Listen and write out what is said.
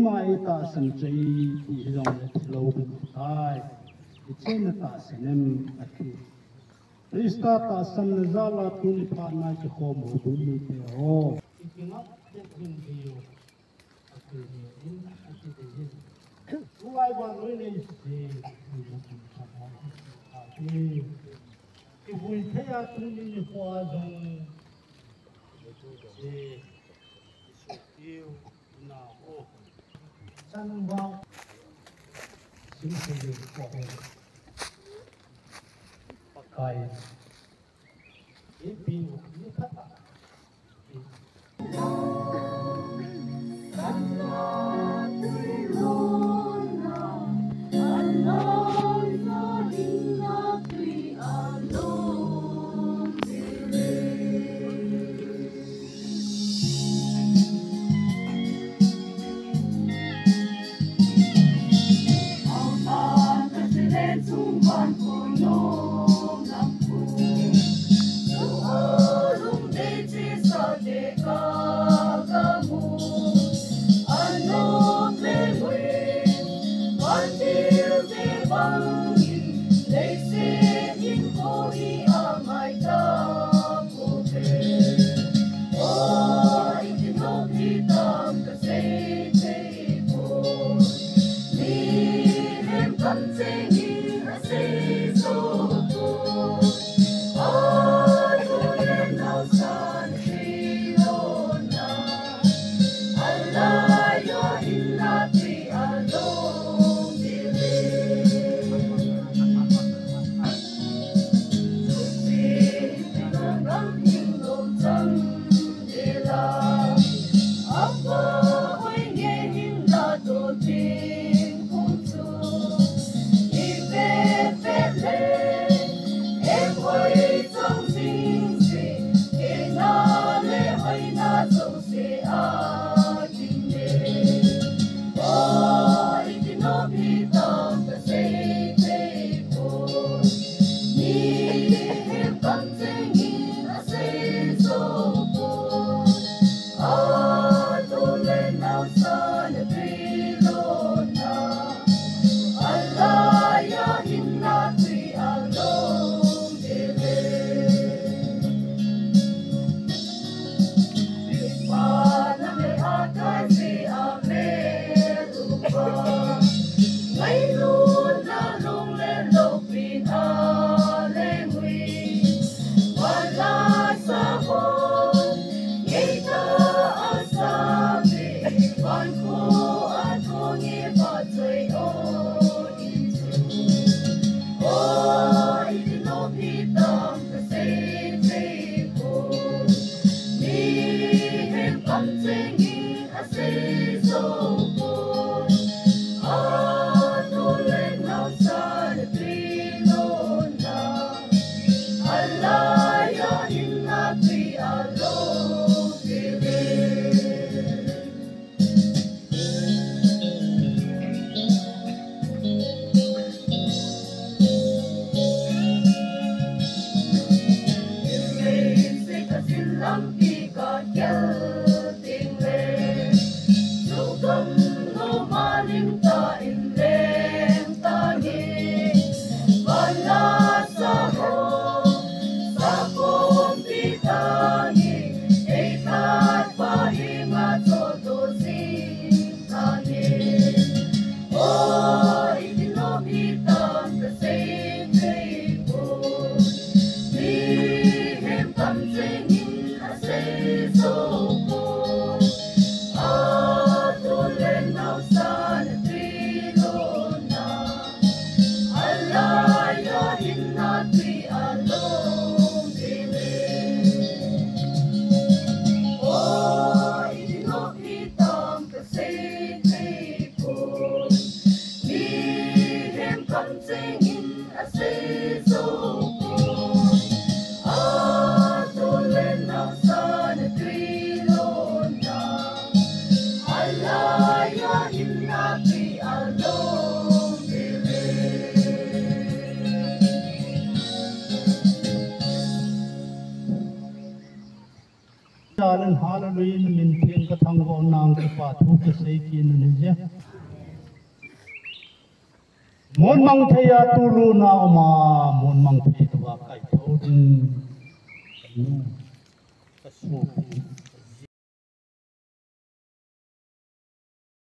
mai ta san chei ti rong le lo bu tai chen ta senem ati Rista ta san zala tuni pa na ki khom ho bu ni te ho ikinga te thing dio ati in ati de Why one really say if we pay our Tuni Nisim, you know, Sanwa, simply for Pakai, if you look at Hallelujah, min thiên ka thang go na pa thu ke sei kin ni je mon mang thaya tu lu na ma mon mang thai to kai tho din ka su